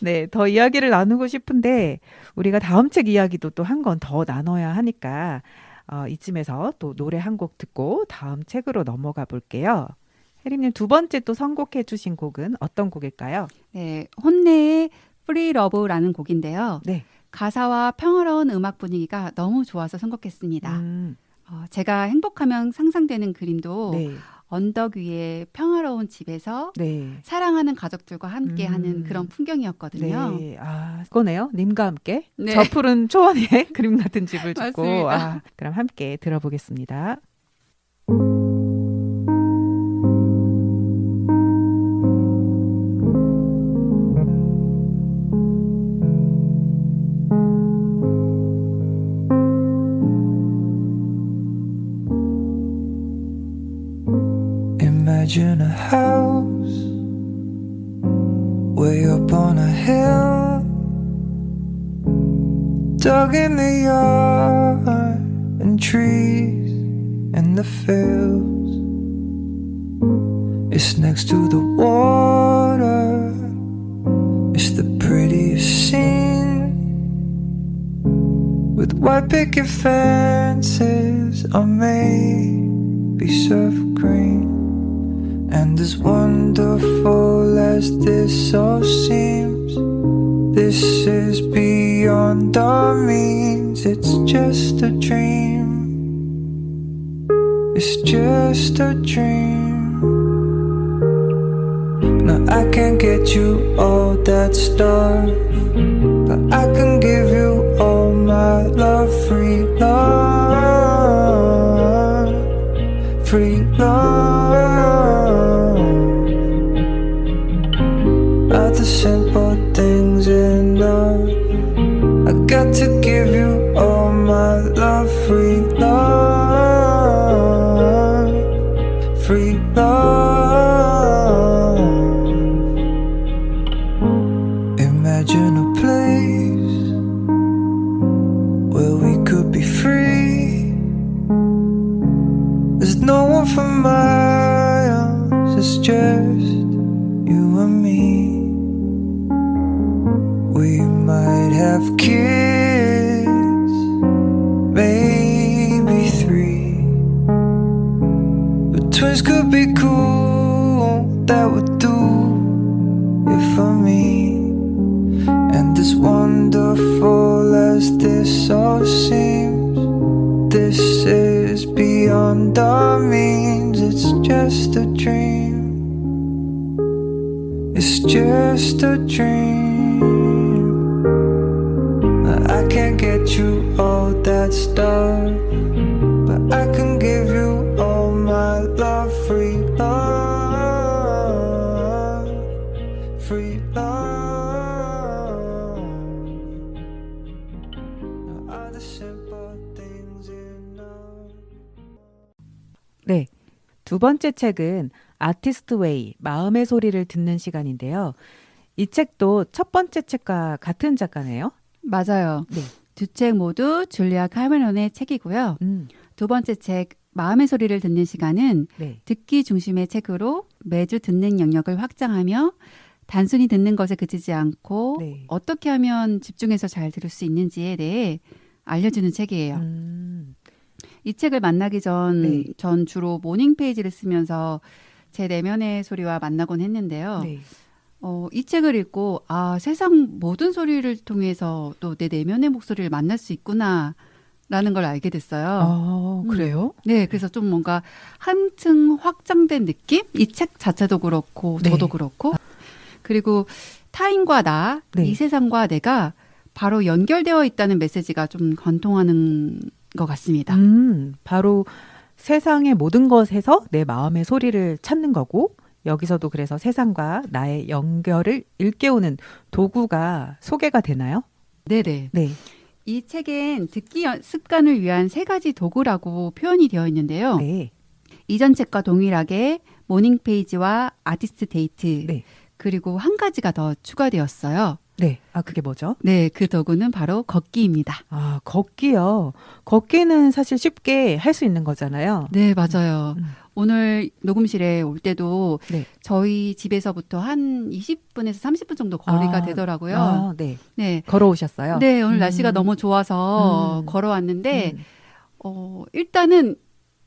네, 더 이야기를 나누고 싶은데 우리가 다음 책 이야기도 또 한 권 더 나눠야 하니까 이쯤에서 또 노래 한 곡 듣고 다음 책으로 넘어가 볼게요. 혜림님 두 번째 또 선곡해 주신 곡은 어떤 곡일까요? 네, 혼내의 Free Love라는 곡인데요. 네. 가사와 평화로운 음악 분위기가 너무 좋아서 선곡했습니다. 제가 행복하면 상상되는 그림도 네. 언덕 위에 평화로운 집에서 네. 사랑하는 가족들과 함께하는 그런 풍경이었거든요. 네. 그거네요. 님과 함께 네. 저 푸른 초원의 그림 같은 집을 짓고 맞습니다. 그럼 함께 들어보겠습니다. Imagine a house way up on a hill, dug in the yard, and trees in the fields. It's next to the water, it's the prettiest scene, with white picket fences on maybe surf green. And as wonderful as this all seems, this is beyond our means. It's just a dream. It's just a dream. No, I can't get you all that stuff, but I can give you all my love. Free love, free love. Are the simple things enough? I got to give you all my love. Free love, free love. Imagine a place where we could be free. There's no one for miles, it's just you and me. We might have kids, maybe 3, but twins could be for me. And as wonderful as this all seems, this is beyond our means. It's just a dream. It's just a dream. I can't get you all that stuff, but I can give you all my love. Free love, free love. Are the simple things enough? 네. 두 번째 책은 아티스트 웨이, 마음의 소리를 듣는 시간인데요. 이 책도 첫 번째 책과 같은 작가네요. 맞아요. 네. 두 책 모두 줄리아 카메론의 책이고요. 두 번째 책 마음의 소리를 듣는 시간은 네. 듣기 중심의 책으로 매주 듣는 영역을 확장하며 단순히 듣는 것에 그치지 않고 네. 어떻게 하면 집중해서 잘 들을 수 있는지에 대해 알려주는 책이에요. 이 책을 만나기 전 네. 주로 모닝 페이지를 쓰면서 제 내면의 소리와 만나곤 했는데요. 네. 이 책을 읽고 세상 모든 소리를 통해서 또 내 내면의 목소리를 만날 수 있구나라는 걸 알게 됐어요. 그래요? 네, 그래서 좀 뭔가 한층 확장된 느낌? 이 책 자체도 그렇고 네. 저도 그렇고 그리고 타인과 나, 네. 이 세상과 내가 바로 연결되어 있다는 메시지가 좀 관통하는 것 같습니다. 바로 세상의 모든 것에서 내 마음의 소리를 찾는 거고 여기서도 그래서 세상과 나의 연결을 일깨우는 도구가 소개가 되나요? 네네. 네. 이 책엔 듣기 습관을 위한 3가지 도구라고 표현이 되어 있는데요. 네. 이전 책과 동일하게 모닝 페이지와 아티스트 데이트 네. 그리고 한 가지가 더 추가되었어요. 네. 그게 뭐죠? 네, 그 도구는 바로 걷기입니다. 걷기요. 걷기는 사실 쉽게 할 수 있는 거잖아요. 네, 맞아요. 음. 오늘 녹음실에 올 때도 네. 저희 집에서부터 한 20분에서 30분 정도 거리가 되더라고요. 네. 네. 걸어오셨어요? 네, 오늘 날씨가 너무 좋아서 걸어왔는데 일단은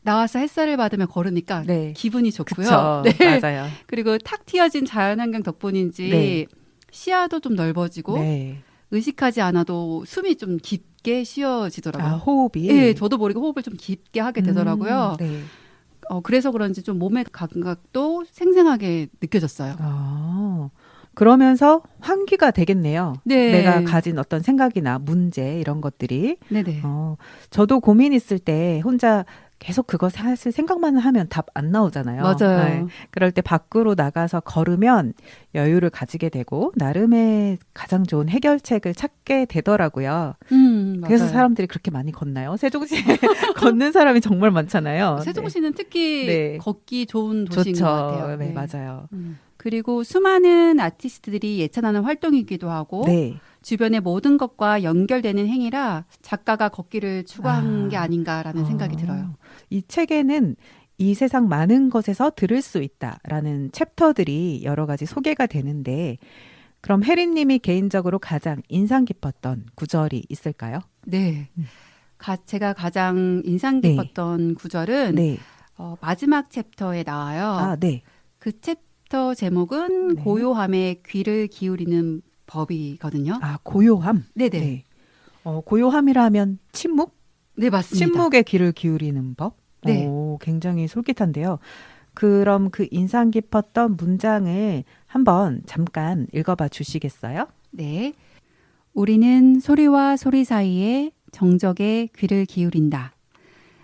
나와서 햇살을 받으며 걸으니까 네. 기분이 좋고요. 그쵸. 네. 맞아요. 그리고 탁 트여진 자연환경 덕분인지 네. 시야도 좀 넓어지고 네. 의식하지 않아도 숨이 좀 깊게 쉬어지더라고요. 호흡이. 네, 저도 모르게 호흡을 좀 깊게 하게 되더라고요. 네. 그래서 그런지 좀 몸의 감각도 생생하게 느껴졌어요. 그러면서 환기가 되겠네요. 네. 내가 가진 어떤 생각이나 문제 이런 것들이. 네네. 저도 고민 있을 때 혼자 계속 그거 사실 생각만 하면 답 안 나오잖아요. 맞아요. 네. 그럴 때 밖으로 나가서 걸으면 여유를 가지게 되고 나름의 가장 좋은 해결책을 찾게 되더라고요. 그래서 맞아요. 사람들이 그렇게 많이 걷나요? 세종시에 걷는 사람이 정말 많잖아요. 세종시는 특히 네. 걷기 좋은 도시인 좋죠. 것 같아요. 네, 맞아요. 그리고 수많은 아티스트들이 예찬하는 활동이기도 하고 네. 주변의 모든 것과 연결되는 행위라 작가가 걷기를 추구한 게 아닌가라는 생각이 들어요. 이 책에는 이 세상 많은 것에서 들을 수 있다라는 챕터들이 여러 가지 소개가 되는데 그럼 혜린님이 개인적으로 가장 인상 깊었던 구절이 있을까요? 네. 제가 가장 인상 깊었던 구절은 네. 마지막 챕터에 나와요. 네. 그 챕터 제목은 네. 고요함에 귀를 기울이는 법이거든요. 고요함. 네네. 네. 고요함이라 하면 침묵? 네, 맞습니다. 침묵에 귀를 기울이는 법? 네. 굉장히 솔깃한데요. 그럼 그 인상 깊었던 문장을 한번 잠깐 읽어봐 주시겠어요? 네. 우리는 소리와 소리 사이에 정적에 귀를 기울인다.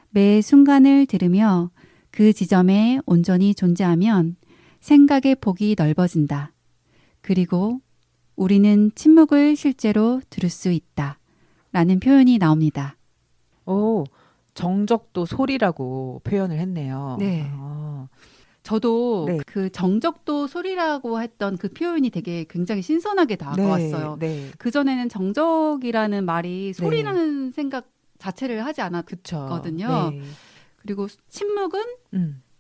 매 순간을 들으며 그 지점에 온전히 존재하면 생각의 폭이 넓어진다. 그리고 우리는 침묵을 실제로 들을 수 있다. 라는 표현이 나옵니다. 정적도 소리라고 표현을 했네요. 네. 저도 네. 그 정적도 소리라고 했던 그 표현이 되게 굉장히 신선하게 다가왔어요. 네. 그전에는 정적이라는 말이 소리라는 생각 자체를 하지 않았거든요. 네. 그리고 침묵은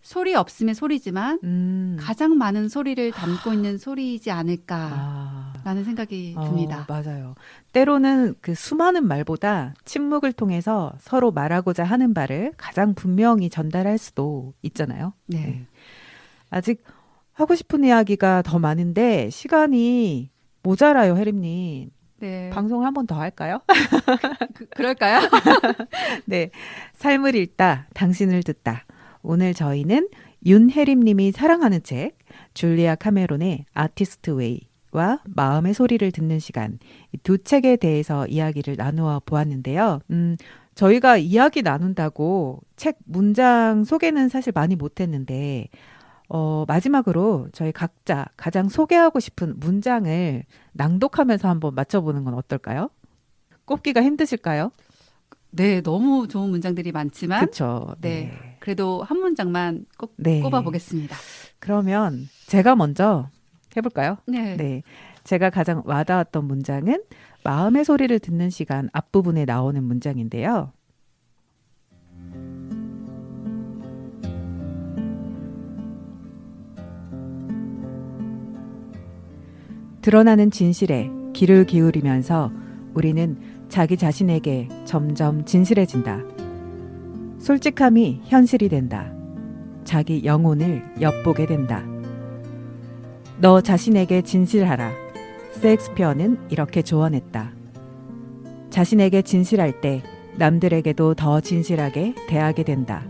소리 없으면 소리지만 가장 많은 소리를 담고 있는 소리이지 않을까라는 생각이 듭니다. 맞아요. 때로는 그 수많은 말보다 침묵을 통해서 서로 말하고자 하는 바를 가장 분명히 전달할 수도 있잖아요. 네. 아직 하고 싶은 이야기가 더 많은데 시간이 모자라요, 혜림님. 네. 방송 한 번 더 할까요? 그럴까요? 네. 삶을 읽다, 당신을 듣다. 오늘 저희는 윤혜림님이 사랑하는 책, 줄리아 카메론의 아티스트 웨이와 마음의 소리를 듣는 시간, 이 두 책에 대해서 이야기를 나누어 보았는데요. 저희가 이야기 나눈다고 책 문장 소개는 사실 많이 못했는데, 마지막으로 저희 각자 가장 소개하고 싶은 문장을 낭독하면서 한번 맞춰보는 건 어떨까요? 꼽기가 힘드실까요? 네, 너무 좋은 문장들이 많지만 그렇죠. 네. 그래도 한 문장만 꼭 네. 꼽아보겠습니다. 그러면 제가 먼저 해볼까요? 네. 네. 제가 가장 와닿았던 문장은 마음의 소리를 듣는 시간 앞부분에 나오는 문장인데요. 드러나는 진실에 귀를 기울이면서 우리는 자기 자신에게 점점 진실해진다. 솔직함이 현실이 된다. 자기 영혼을 엿보게 된다. 너 자신에게 진실하라. 셰익스피어는 이렇게 조언했다. 자신에게 진실할 때 남들에게도 더 진실하게 대하게 된다.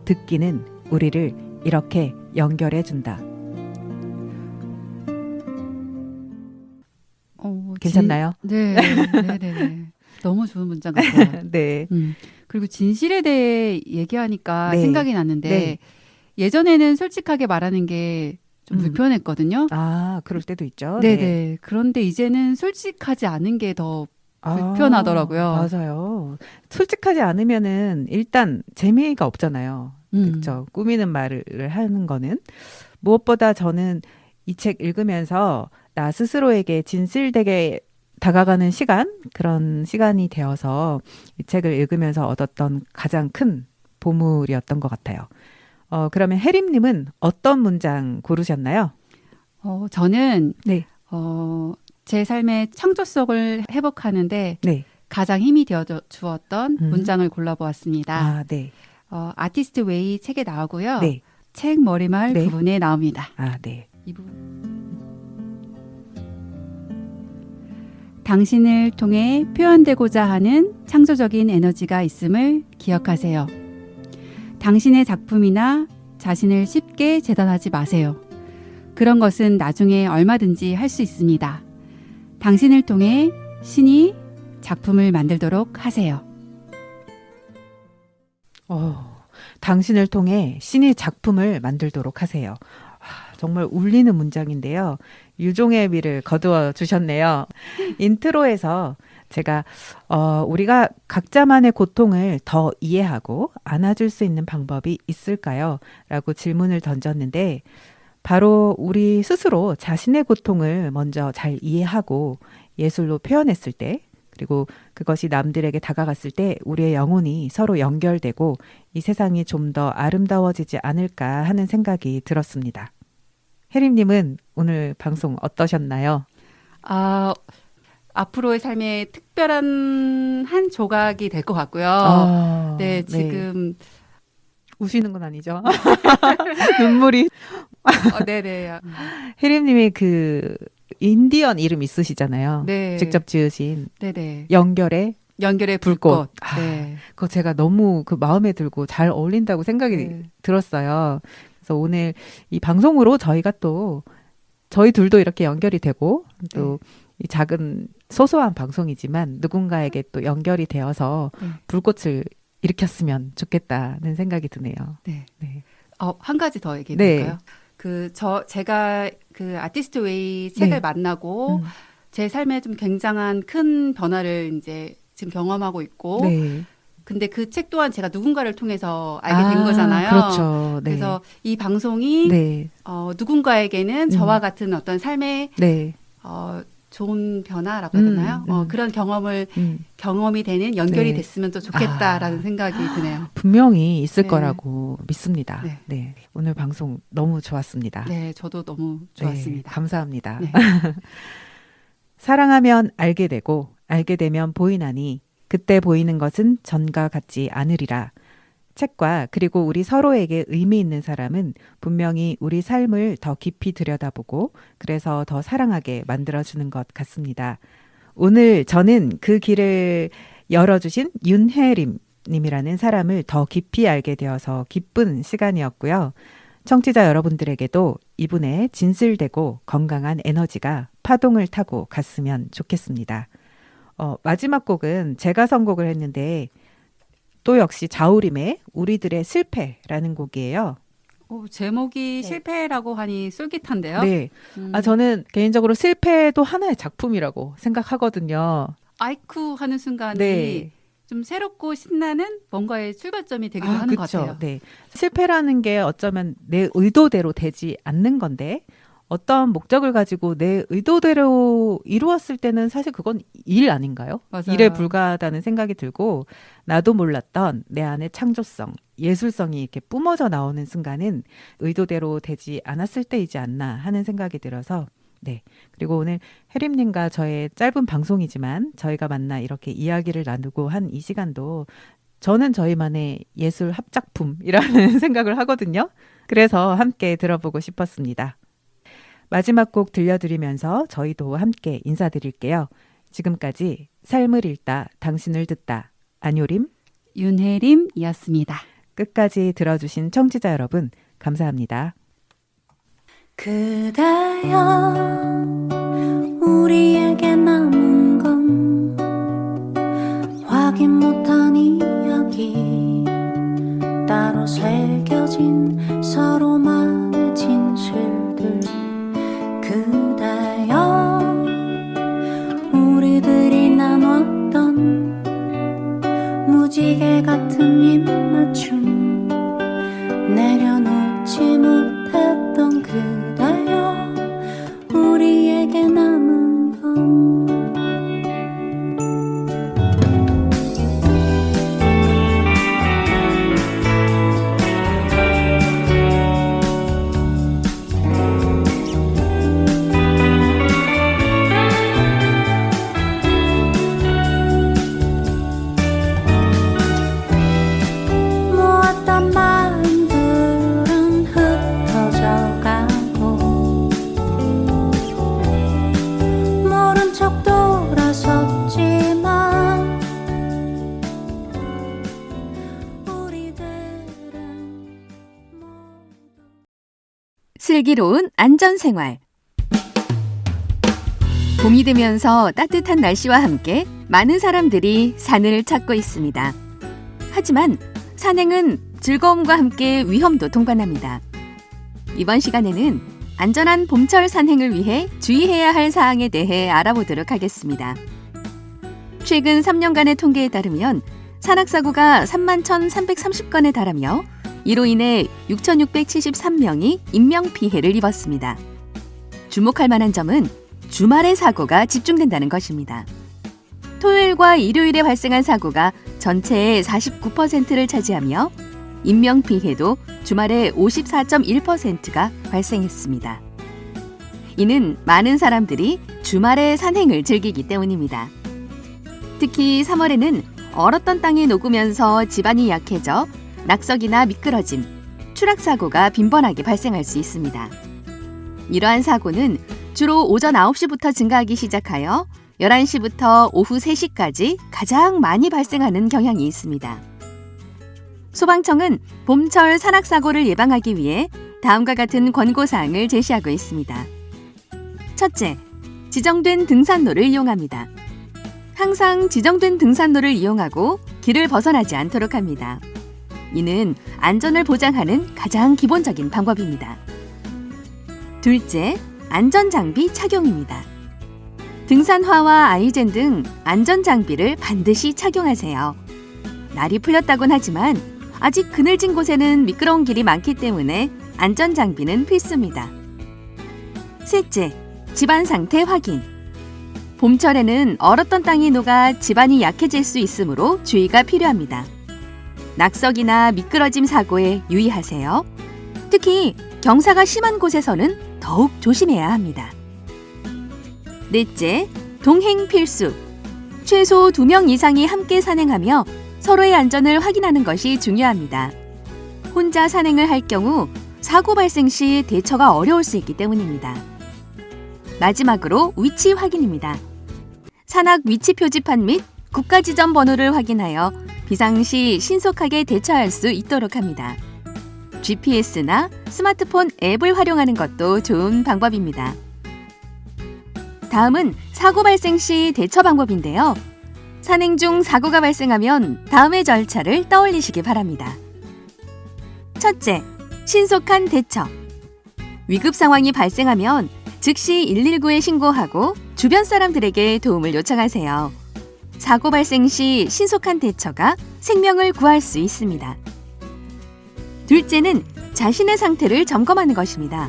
듣기는 우리를 이렇게 연결해 준다. 괜찮나요? 네, 네, 네, 네. 너무 좋은 문장 같아요. 네. 그리고 진실에 대해 얘기하니까 네. 생각이 났는데 네. 예전에는 솔직하게 말하는 게 좀 불편했거든요. 아, 그럴 때도 있죠. 네, 네. 그런데 이제는 솔직하지 않은 게 더 불편하더라고요. 맞아요. 솔직하지 않으면은 일단 재미가 없잖아요. 그렇죠. 꾸미는 말을 하는 거는. 무엇보다 저는 이 책 읽으면서 나 스스로에게 진실되게 다가가는 시간, 그런 시간이 되어서 이 책을 읽으면서 얻었던 가장 큰 보물이었던 것 같아요. 그러면 혜림님은 어떤 문장 고르셨나요? 저는 네. 제 삶의 창조성을 회복하는데 네. 가장 힘이 되어 주었던 문장을 골라보았습니다. 아, 네. 아티스트 웨이 책에 나오고요. 네. 책 머리말 네. 부분에 나옵니다. 아, 네. 이 부분. 당신을 통해 표현되고자 하는 창조적인 에너지가 있음을 기억하세요. 당신의 작품이나 자신을 쉽게 재단하지 마세요. 그런 것은 나중에 얼마든지 할 수 있습니다. 당신을 통해 신이 작품을 만들도록 하세요. 당신을 통해 신이 작품을 만들도록 하세요. 정말 울리는 문장인데요. 유종의 미를 거두어 주셨네요. 인트로에서 제가 우리가 각자만의 고통을 더 이해하고 안아줄 수 있는 방법이 있을까요? 라고 질문을 던졌는데 바로 우리 스스로 자신의 고통을 먼저 잘 이해하고 예술로 표현했을 때 그리고 그것이 남들에게 다가갔을 때 우리의 영혼이 서로 연결되고 이 세상이 좀 더 아름다워지지 않을까 하는 생각이 들었습니다. 혜림님은 오늘 방송 어떠셨나요? 앞으로의 삶에 특별한 한 조각이 될 것 같고요. 네, 지금 우시는 건 아니죠? 눈물이. 네네. 혜림님이 그 인디언 이름 있으시잖아요. 네. 직접 지으신 네네. 연결의 불꽃. 아, 네. 그거 제가 너무 그 마음에 들고 잘 어울린다고 생각이 네. 들었어요. 그래서 오늘 이 방송으로 저희가 또 저희 둘도 이렇게 연결이 되고 또 이 작은 소소한 방송이지만 누군가에게 또 연결이 되어서 불꽃을 일으켰으면 좋겠다는 생각이 드네요. 네. 네. 한 가지 더 얘기해 네. 볼까요? 제가 그 아티스트 웨이 책을 네. 만나고 제 삶에 좀 굉장한 큰 변화를 이제 지금 경험하고 있고 네. 근데 그 책 또한 제가 누군가를 통해서 알게 된 거잖아요. 그렇죠. 네. 그래서 이 방송이 네. 누군가에게는 저와 같은 어떤 삶의 네. 좋은 변화라고 해야 되나요? 그런 경험이 되는 연결이 네. 됐으면 또 좋겠다라는 생각이 드네요. 분명히 있을 네. 거라고 믿습니다. 네. 네. 오늘 방송 너무 좋았습니다. 네, 저도 너무 좋았습니다. 네, 감사합니다. 네. 사랑하면 알게 되고 알게 되면 보이나니 그때 보이는 것은 전과 같지 않으리라. 책과 그리고 우리 서로에게 의미 있는 사람은 분명히 우리 삶을 더 깊이 들여다보고 그래서 더 사랑하게 만들어주는 것 같습니다. 오늘 저는 그 길을 열어주신 윤혜림 님이라는 사람을 더 깊이 알게 되어서 기쁜 시간이었고요. 청취자 여러분들에게도 이분의 진실되고 건강한 에너지가 파동을 타고 갔으면 좋겠습니다. 마지막 곡은 제가 선곡을 했는데 또 역시 자우림의 우리들의 실패라는 곡이에요. 제목이 실패라고 하니 쏠깃한데요. 네. 저는 개인적으로 실패도 하나의 작품이라고 생각하거든요. 아이쿠 하는 순간이 네. 좀 새롭고 신나는 뭔가의 출발점이 되기도 하는 것 그쵸. 같아요. 네. 실패라는 게 어쩌면 내 의도대로 되지 않는 건데 어떤 목적을 가지고 내 의도대로 이루었을 때는 사실 그건 일 아닌가요? 맞아요. 일에 불과하다는 생각이 들고 나도 몰랐던 내 안의 창조성, 예술성이 이렇게 뿜어져 나오는 순간은 의도대로 되지 않았을 때이지 않나 하는 생각이 들어서 네. 그리고 오늘 혜림님과 저의 짧은 방송이지만 저희가 만나 이렇게 이야기를 나누고 한 이 시간도 저는 저희만의 예술 합작품이라는 생각을 하거든요. 그래서 함께 들어보고 싶었습니다. 마지막 곡 들려드리면서 저희도 함께 인사드릴게요. 지금까지 삶을 읽다 당신을 듣다 안요림 윤혜림이었습니다. 끝까지 들어주신 청취자 여러분 감사합니다. 그대여 우리에게 남은 건 확인 못한 이야기 따로 새겨진 서로만의 진실들 그대여 우리들이 나눴던 무지개 같은 입맞춤 내려놓지 못했던 그대여 우리에게 남은 건 모았던 마음들은 흩어져 가고 모른 척 돌아섰지만 우리들은 모두 슬기로운 안전생활. 봄이 되면서 따뜻한 날씨와 함께 많은 사람들이 산을 찾고 있습니다. 하지만 산행은 즐거움과 함께 위험도 동반합니다. 이번 시간에는 안전한 봄철 산행을 위해 주의해야 할 사항에 대해 알아보도록 하겠습니다. 최근 3년간의 통계에 따르면 산악사고가 31,330건에 달하며 이로 인해 6,673명이 인명피해를 입었습니다. 주목할 만한 점은 주말의 사고가 집중된다는 것입니다. 토요일과 일요일에 발생한 사고가 전체의 49%를 차지하며 인명피해도 주말에 54.1%가 발생했습니다. 이는 많은 사람들이 주말에 산행을 즐기기 때문입니다. 특히 3월에는 얼었던 땅이 녹으면서 지반이 약해져 낙석이나 미끄러짐, 추락사고가 빈번하게 발생할 수 있습니다. 이러한 사고는 주로 오전 9시부터 증가하기 시작하여 11시부터 오후 3시까지 가장 많이 발생하는 경향이 있습니다. 소방청은 봄철 산악사고를 예방하기 위해 다음과 같은 권고사항을 제시하고 있습니다. 첫째, 지정된 등산로를 이용합니다. 항상 지정된 등산로를 이용하고 길을 벗어나지 않도록 합니다. 이는 안전을 보장하는 가장 기본적인 방법입니다. 둘째, 안전장비 착용입니다. 등산화와 아이젠 등 안전장비를 반드시 착용하세요. 날이 풀렸다곤 하지만 아직 그늘진 곳에는 미끄러운 길이 많기 때문에 안전장비는 필수입니다. 셋째, 집안 상태 확인. 봄철에는 얼었던 땅이 녹아 집안이 약해질 수 있으므로 주의가 필요합니다. 낙석이나 미끄러짐 사고에 유의하세요. 특히 경사가 심한 곳에서는 더욱 조심해야 합니다. 넷째, 동행 필수. 최소 2명 이상이 함께 산행하며 서로의 안전을 확인하는 것이 중요합니다. 혼자 산행을 할 경우 사고 발생 시 대처가 어려울 수 있기 때문입니다. 마지막으로 위치 확인입니다. 산악 위치 표지판 및 국가지점 번호를 확인하여 비상시 신속하게 대처할 수 있도록 합니다. GPS나 스마트폰 앱을 활용하는 것도 좋은 방법입니다. 다음은 사고 발생 시 대처 방법인데요. 산행 중 사고가 발생하면 다음의 절차를 떠올리시기 바랍니다. 첫째, 신속한 대처. 위급 상황이 발생하면 즉시 119에 신고하고 주변 사람들에게 도움을 요청하세요. 사고 발생 시 신속한 대처가 생명을 구할 수 있습니다. 둘째는 자신의 상태를 점검하는 것입니다.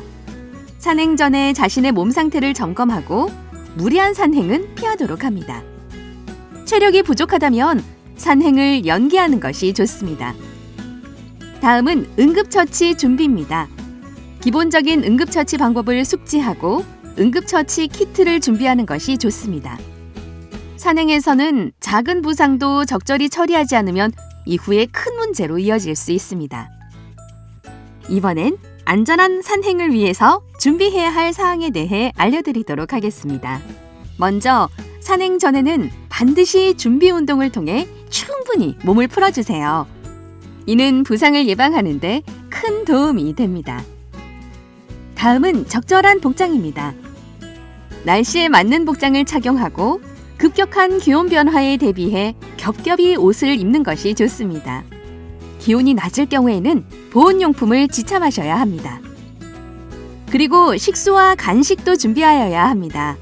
산행 전에 자신의 몸 상태를 점검하고 무리한 산행은 피하도록 합니다. 체력이 부족하다면 산행을 연기하는 것이 좋습니다. 다음은 응급처치 준비입니다. 기본적인 응급처치 방법을 숙지하고 응급처치 키트를 준비하는 것이 좋습니다. 산행에서는 작은 부상도 적절히 처리하지 않으면 이후에 큰 문제로 이어질 수 있습니다. 이번엔 안전한 산행을 위해서 준비해야 할 사항에 대해 알려드리도록 하겠습니다. 먼저 산행 전에는 반드시 준비 운동을 통해 충분히 몸을 풀어주세요. 이는 부상을 예방하는 데 큰 도움이 됩니다. 다음은 적절한 복장입니다. 날씨에 맞는 복장을 착용하고 급격한 기온 변화에 대비해 겹겹이 옷을 입는 것이 좋습니다. 기온이 낮을 경우에는 보온용품을 지참하셔야 합니다. 그리고 식수와 간식도 준비하여야 합니다.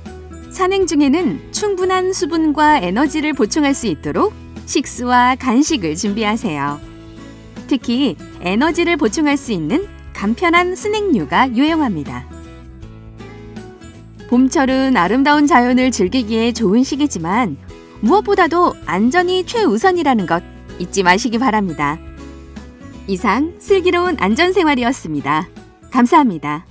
산행 중에는 충분한 수분과 에너지를 보충할 수 있도록 식수와 간식을 준비하세요. 특히 에너지를 보충할 수 있는 간편한 스낵류가 유용합니다. 봄철은 아름다운 자연을 즐기기에 좋은 시기지만 무엇보다도 안전이 최우선이라는 것 잊지 마시기 바랍니다. 이상 슬기로운 안전생활이었습니다. 감사합니다.